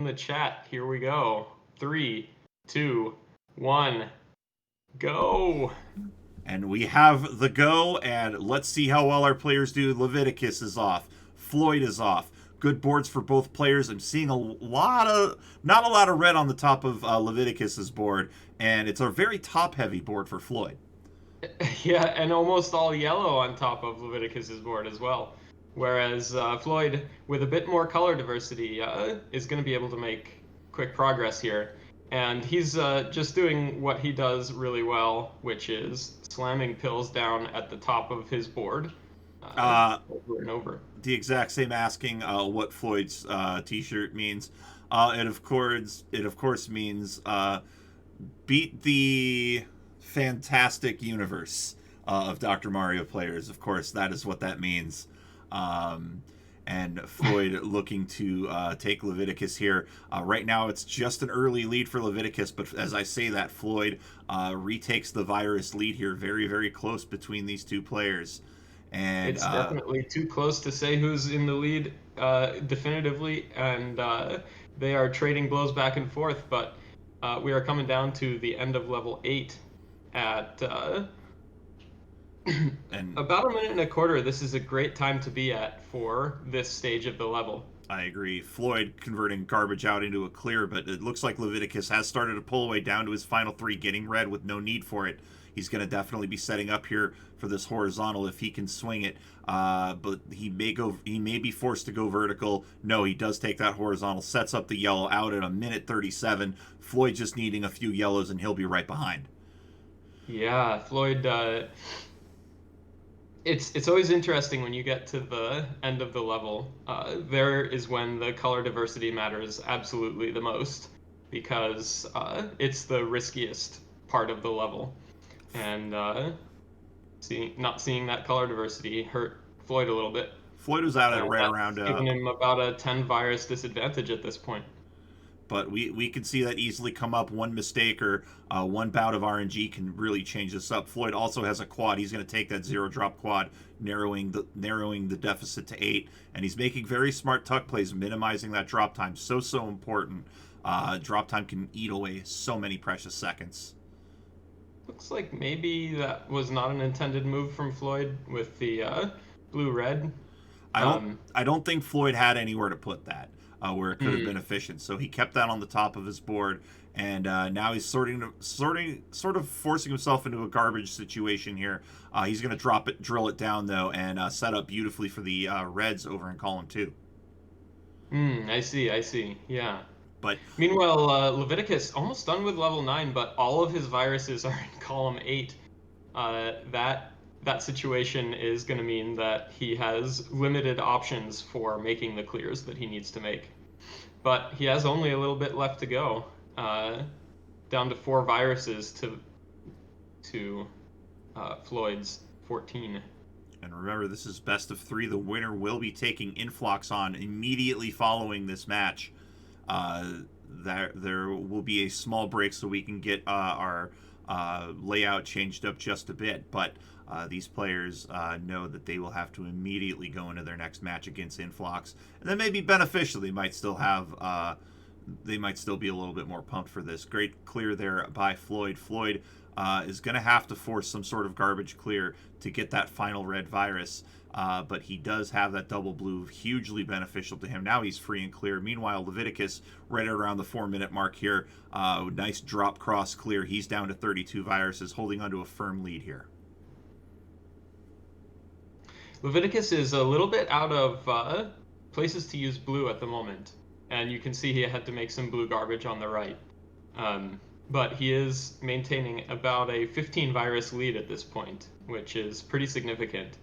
in the chat. Here we go. 3, 2, 1, go. And we have the go, and let's see how well our players do. Leviticus is off. Floyd is off. Good boards for both players. I'm seeing not a lot of red on the top of Leviticus's board, and it's a very top-heavy board for Floyd. Yeah, and almost all yellow on top of Leviticus's board as well. Whereas Floyd, with a bit more color diversity, is going to be able to make quick progress here. And he's just doing what he does really well, which is slamming pills down at the top of his board over and over. The exact same asking what Floyd's T-shirt means. It of course means beat the fantastic universe of Dr. Mario players. Of course, that is what that means. And Floyd looking to take Leviticus here. Right now, it's just an early lead for Leviticus, but as I say that, Floyd retakes the virus lead here. Very, very close between these two players. And it's definitely too close to say who's in the lead definitively, and they are trading blows back and forth, but we are coming down to the end of level 8 at and about a minute and a quarter. This is a great time to be at for this stage of the level. I agree. Floyd converting garbage out into a clear, but it looks like Leviticus has started to pull away down to his final 3, getting red with no need for it. He's going to definitely be setting up here for this horizontal if he can swing it. But he may be forced to go vertical. No, he does take that horizontal, sets up the yellow out at a minute 37. Floyd just needing a few yellows, and he'll be right behind. Yeah, Floyd. It's always interesting when you get to the end of the level. There is when the color diversity matters absolutely the most, because it's the riskiest part of the level. And not seeing that color diversity hurt Floyd a little bit. Floyd was out at right around giving him about a 10 virus disadvantage at this point. But we can see that easily come up. One mistake or one bout of RNG can really change this up. Floyd also has a quad. He's going to take that 0-drop quad, narrowing the deficit to 8. And he's making very smart tuck plays, minimizing that drop time. So important. Drop time can eat away so many precious seconds. Looks like maybe that was not an intended move from Floyd with the blue-red. I don't think Floyd had anywhere to put that where it could have been efficient. So he kept that on the top of his board, and now he's sort of forcing himself into a garbage situation here. He's going to drill it down though, and set up beautifully for the reds over in column 2. I see. Yeah. But meanwhile, Leviticus almost done with level 9, but all of his viruses are in column 8. That situation is going to mean that he has limited options for making the clears that he needs to make. But he has only a little bit left to go, down to 4 viruses to Floyd's 14. And remember, this is best of 3. The winner will be taking Influx on immediately following this match. There will be a small break so we can get our layout changed up just a bit, but these players know that they will have to immediately go into their next match against Influx, and that may be beneficial. They might still be a little bit more pumped for this. Great clear there by Floyd. Floyd is going to have to force some sort of garbage clear to get that final red virus. But he does have that double blue, hugely beneficial to him. Now he's free and clear. Meanwhile, Leviticus, right around the 4-minute mark here, nice drop cross clear. He's down to 32 viruses, holding onto a firm lead here. Leviticus is a little bit out of places to use blue at the moment, and you can see he had to make some blue garbage on the right. But he is maintaining about a 15 virus lead at this point, which is pretty significant.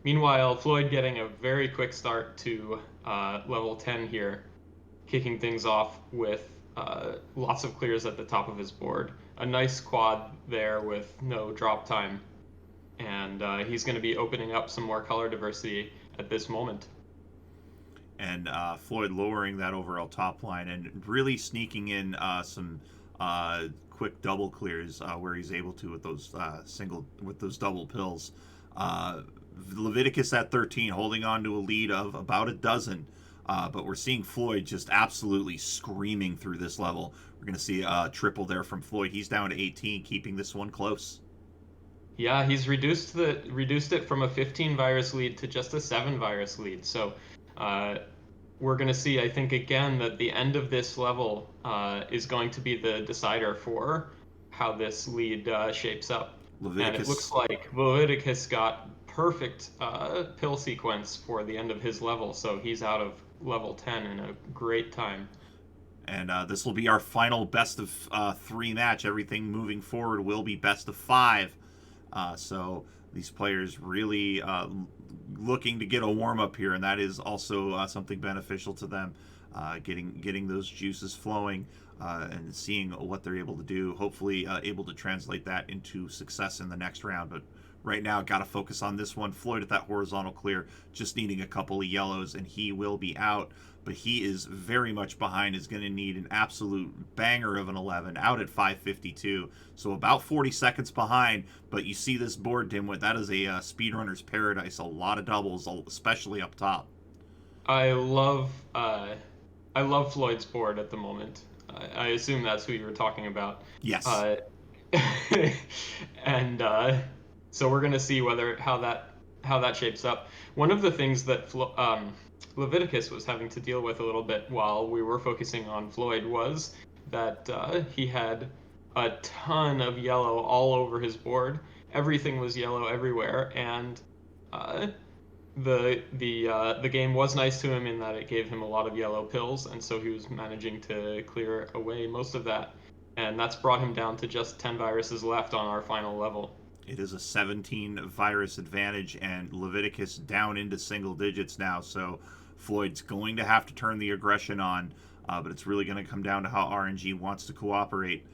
Meanwhile, Floyd getting a very quick start to level 10 here, kicking things off with lots of clears at the top of his board. A nice quad there with no drop time. And he's going to be opening up some more color diversity at this moment. And Floyd lowering that overall top line and really sneaking in some quick double clears where he's able to with those double pills. Leviticus at 13, holding on to a lead of about a dozen. But we're seeing Floyd just absolutely screaming through this level. We're going to see a triple there from Floyd. He's down to 18, keeping this one close. Yeah, he's reduced it from a 15 virus lead to just a 7 virus lead. So uh, we're going to see, I think, again, that the end of this level is going to be the decider for how this lead shapes up. And it looks Leviticus. like Leviticus got perfect pill sequence for the end of his level, so he's out of level 10 in a great time. And this will be our final best of 3 match. Everything moving forward will be best of 5. So these players really looking to get a warm up here, and that is also something beneficial to them. Getting those juices flowing and seeing what they're able to do. Hopefully, able to translate that into success in the next round. But right now, got to focus on this one. Floyd at that horizontal clear, just needing a couple of yellows, and he will be out. But he is very much behind. Is going to need an absolute banger of an 11 out at 5:52. So about 40 seconds behind. But you see this board, Dimwit. That is a speedrunner's paradise. A lot of doubles, especially up top. I love Floyd's board at the moment. I assume that's who you were talking about. Yes. Uh, and so we're gonna see whether how that shapes up. One of the things that Leviticus was having to deal with a little bit while we were focusing on Floyd was that he had a ton of yellow all over his board. Everything was yellow everywhere, and uh, the game was nice to him in that it gave him a lot of yellow pills, and so he was managing to clear away most of that. And that's brought him down to just 10 viruses left on our final level. It is a 17 virus advantage, and Leviticus down into single digits now. So Floyd's going to have to turn the aggression on, but it's really going to come down to how RNG wants to cooperate.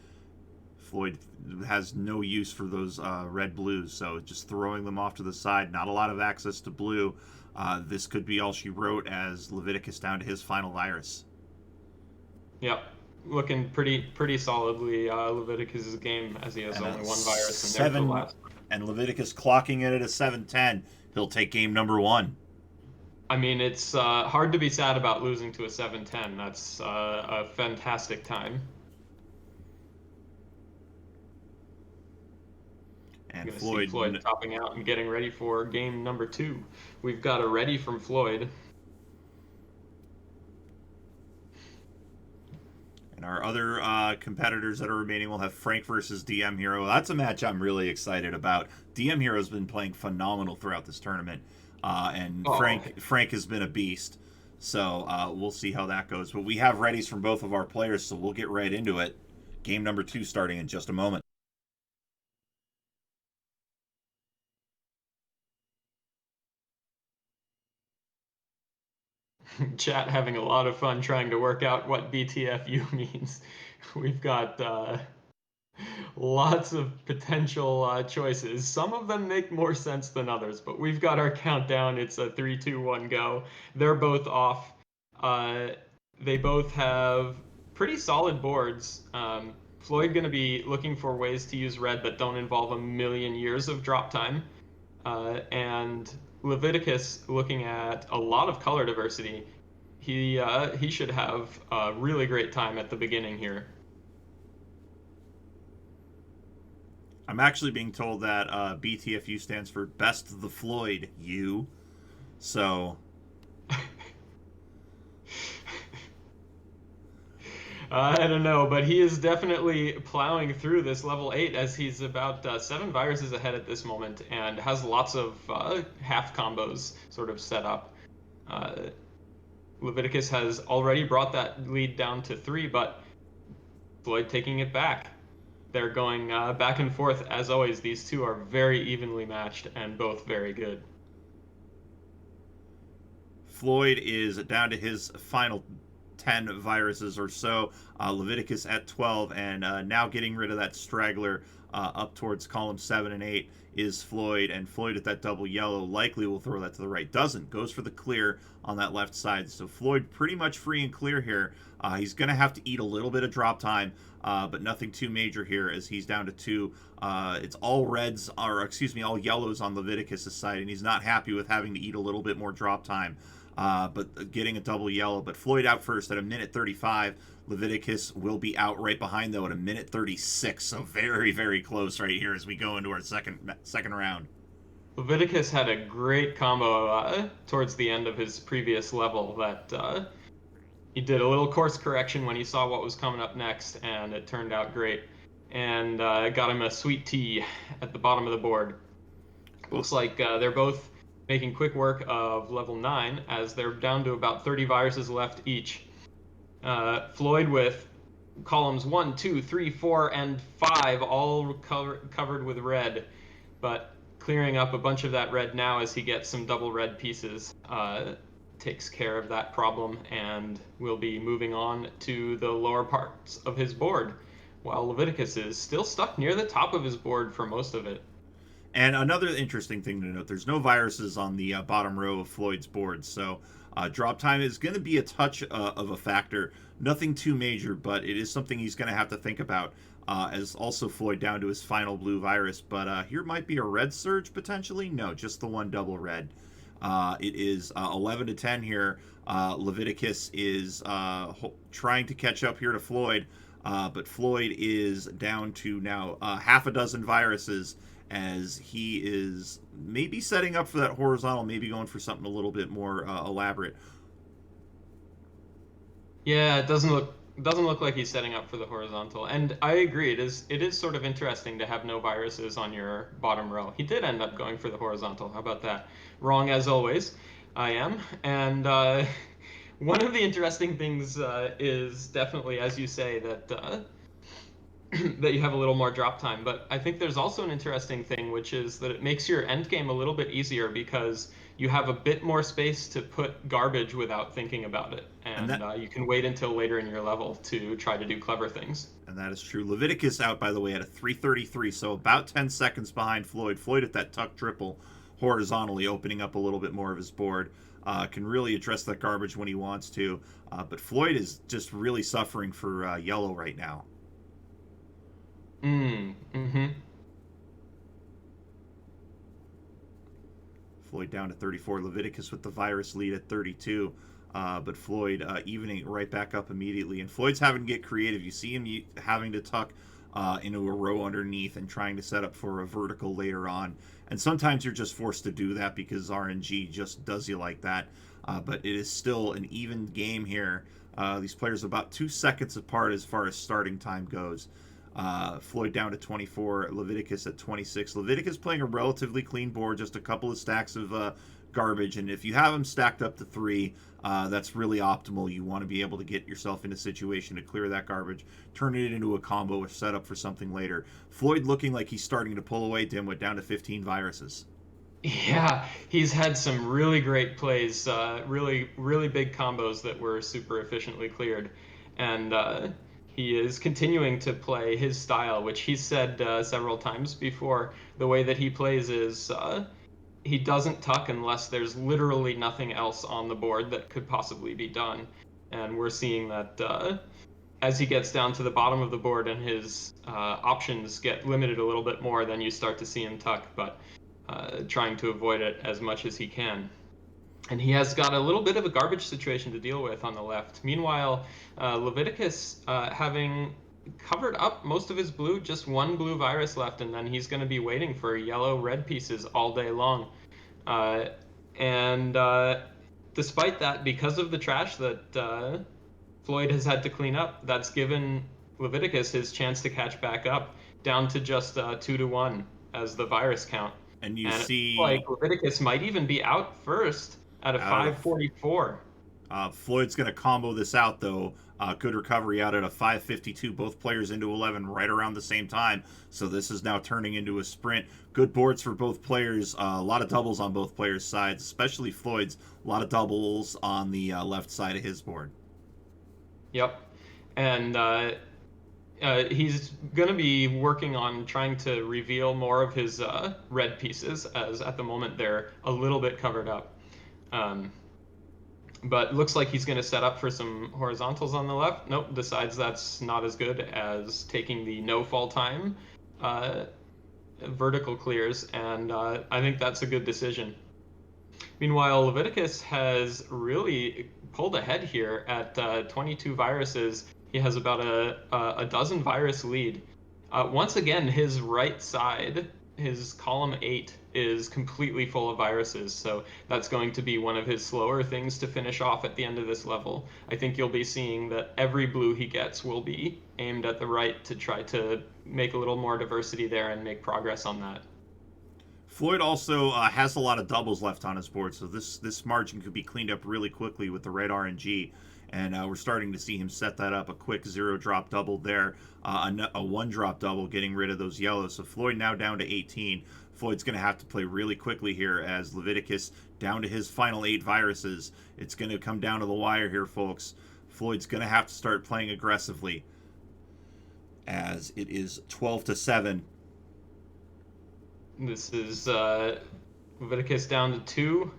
Floyd has no use for those red blues, so just throwing them off to the side. Not a lot of access to blue. This could be all she wrote as Leviticus down to his final virus. Yep, looking pretty solidly Leviticus's game as he has And only one virus in there for the seven, last. and Leviticus clocking it at a 7:10. He'll take game number 1. I mean, it's hard to be sad about losing to a 7:10. That's a fantastic time. And You're going to see Floyd topping out and getting ready for game number 2. We've got a ready from Floyd. And our other competitors that are remaining will have Frank versus DM Hero. That's a match I'm really excited about. DM Hero's been playing phenomenal throughout this tournament, and Frank has been a beast. So we'll see how that goes. But we have readies from both of our players, so we'll get right into it. Game number 2 starting in just a moment. Chat having a lot of fun trying to work out what BTFU means. We've got lots of potential choices. Some of them make more sense than others, but we've got our countdown. It's a 3, 2, 1, go. They're both off. They both have pretty solid boards. Floyd going to be looking for ways to use red that don't involve a million years of drop time. And Leviticus looking at a lot of color diversity. He should have a really great time at the beginning here. I'm actually being told that BTFU stands for Best the Floyd U. So I don't know, but he is definitely plowing through this level 8 as he's about 7 viruses ahead at this moment and has lots of half combos sort of set up. Leviticus has already brought that lead down to 3, but Floyd taking it back. They're going back and forth as always. These two are very evenly matched and both very good. Floyd is down to his final 10 viruses or so. Leviticus at 12, and now getting rid of that straggler up towards column 7 and 8 is Floyd, and Floyd at that double yellow likely will throw that to the right. Doesn't. Goes for the clear on that left side. So Floyd pretty much free and clear here. He's going to have to eat a little bit of drop time, but nothing too major here as he's down to 2. It's all reds, or excuse me, all yellows on Leviticus' side, and he's not happy with having to eat a little bit more drop time. but getting a double yellow. But Floyd out first at a minute 35. Leviticus will be out right behind, though, at a minute 36. So very, very close right here as we go into our second round. Leviticus had a great combo towards the end of his previous level that he did a little course correction when he saw what was coming up next, and it turned out great. And got him a sweet tea at the bottom of the board. Looks like they're both making quick work of level 9, as they're down to about 30 viruses left each. Floyd with columns 1, 2, 3, 4, and 5 all covered with red, but clearing up a bunch of that red now as he gets some double red pieces takes care of that problem, and will be moving on to the lower parts of his board, while Leviticus is still stuck near the top of his board for most of it. And another interesting thing to note, there's no viruses on the bottom row of Floyd's board, so drop time is going to be a touch of a factor. Nothing too major, but it is something he's going to have to think about, as also Floyd down to his final blue virus. But here might be a red surge, potentially. No, just the one double red. It is 11 to 10 here. Leviticus is trying to catch up here to Floyd, but Floyd is down to now half a dozen viruses, as he is maybe setting up for that horizontal, maybe going for something a little bit more elaborate. Yeah, it doesn't look like he's setting up for the horizontal. And I agree, it is sort of interesting to have no viruses on your bottom row. He did end up going for the horizontal. How about that? Wrong as always. I am. And one of the interesting things is definitely, as you say, that that you have a little more drop time. But I think there's also an interesting thing, which is that it makes your end game a little bit easier, because you have a bit more space to put garbage without thinking about it. And you can wait until later in your level to try to do clever things. And that is true. Leviticus out, by the way, at a 333, so about 10 seconds behind Floyd. Floyd at that tuck triple horizontally, opening up a little bit more of his board. Can really address that garbage when he wants to. But Floyd is just really suffering for yellow right now. Floyd down to 34. Leviticus with the virus lead at 32. But Floyd evening right back up immediately. And Floyd's having to get creative. You see him having to tuck into a row underneath and trying to set up for a vertical later on. And sometimes you're just forced to do that because RNG just does you like that. But it is still an even game here. These players are about 2 seconds apart as far as starting time goes. Floyd down to 24, Leviticus at 26. Leviticus playing a relatively clean board, just a couple of stacks of garbage, and if you have them stacked up to 3, that's really optimal. You want to be able to get yourself in a situation to clear that garbage, turn it into a combo or set up for something later. Floyd looking like he's starting to pull away. Dimwit down to 15 viruses. Yeah, he's had some really great plays, really, really big combos that were super efficiently cleared. And he is continuing to play his style, which he's said several times before. The way that he plays is he doesn't tuck unless there's literally nothing else on the board that could possibly be done. And we're seeing that as he gets down to the bottom of the board and his options get limited a little bit more, then you start to see him tuck, but trying to avoid it as much as he can. And he has got a little bit of a garbage situation to deal with on the left. Meanwhile, Leviticus, having covered up most of his blue, just one blue virus left, and then he's going to be waiting for yellow-red pieces all day long. And despite that, because of the trash that Floyd has had to clean up, that's given Leviticus his chance to catch back up, down to just 2 to 1 as the virus count. And you see, like Leviticus might even be out first at a 544. Floyd's going to combo this out, though. Good recovery out at a 552. Both players into 11 right around the same time. So this is now turning into a sprint. Good boards for both players. A lot of doubles on both players' sides, especially Floyd's. A lot of doubles on the left side of his board. Yep. And he's going to be working on trying to reveal more of his red pieces, as at the moment they're a little bit covered up. But looks like he's going to set up for some horizontals on the left. Nope, decides that's not as good as taking the no fall time vertical clears, and I think that's a good decision. Meanwhile, Leviticus has really pulled ahead here at 22 viruses. He has about a dozen virus lead. Once again, his right side, his column 8, is completely full of viruses, so that's going to be one of his slower things to finish off at the end of this level. I think you'll be seeing that every blue he gets will be aimed at the right to try to make a little more diversity there and make progress on that. Floyd also has a lot of doubles left on his board, so this margin could be cleaned up really quickly with the red RNG. And we're starting to see him set that up. A quick 0-drop double there, a 1-drop double, getting rid of those yellows. So Floyd now down to 18. Floyd's going to have to play really quickly here as Leviticus down to his final 8 viruses. It's going to come down to the wire here, folks. Floyd's going to have to start playing aggressively as it is 12-7. This is Leviticus down to 2.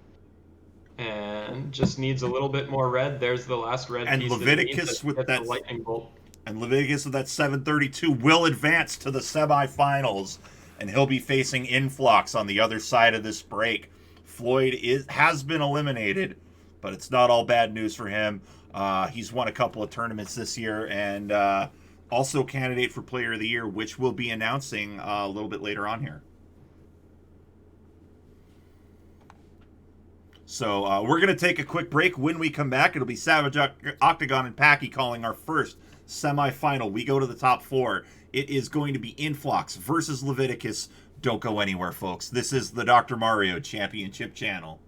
And just needs a little bit more red. There's the last red and piece. Leviticus with that lightning bolt. And Leviticus with that 732 will advance to the semifinals, and he'll be facing Influx on the other side of this break. Floyd has been eliminated, but it's not all bad news for him. He's won a couple of tournaments this year, and also candidate for Player of the Year, which we'll be announcing a little bit later on here. So we're going to take a quick break. When we come back, it'll be Savage Octagon and Packy calling our first semifinal. We go to the top 4. It is going to be Influx versus Leviticus. Don't go anywhere, folks. This is the Dr. Mario Championship Channel.